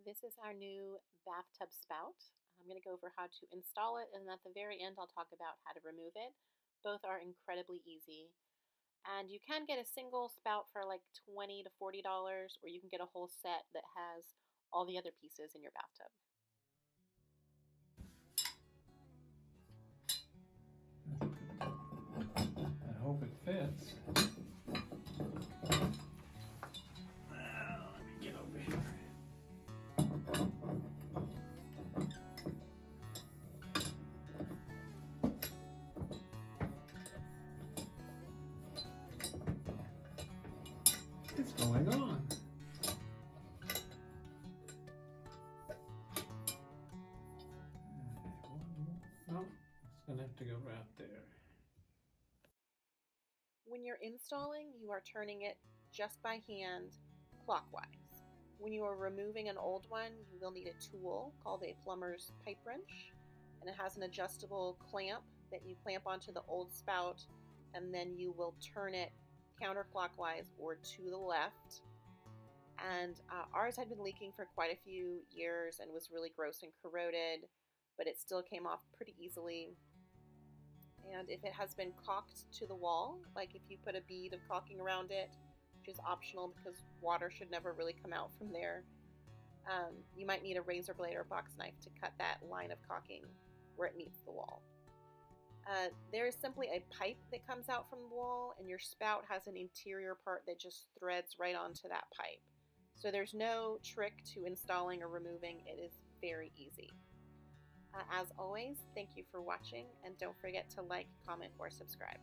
This is our new bathtub spout. I'm going to go over how to install it, and at the very end I'll talk about how to remove it. Both are incredibly easy. And you can get a single spout for like $20 to $40, or you can get a whole set that has all the other pieces in your bathtub. I hope it fits. Let me get over here. What's going on? No, it's gonna have to go right there. When you're installing, you are turning it just by hand clockwise. When you are removing an old one, you will need a tool called a plumber's pipe wrench, and it has an adjustable clamp that you clamp onto the old spout, and then you will turn it counterclockwise or to the left. And ours had been leaking for quite a few years and was really gross and corroded, but it still came off pretty easily. And if it has been caulked to the wall, like if you put a bead of caulking around it, which is optional because water should never really come out from there, you might need a razor blade or a box knife to cut that line of caulking where it meets the wall. There is simply a pipe that comes out from the wall, and your spout has an interior part that just threads right onto that pipe. So there's no trick to installing or removing. It is very easy. As always, thank you for watching, and don't forget to like, comment, or subscribe.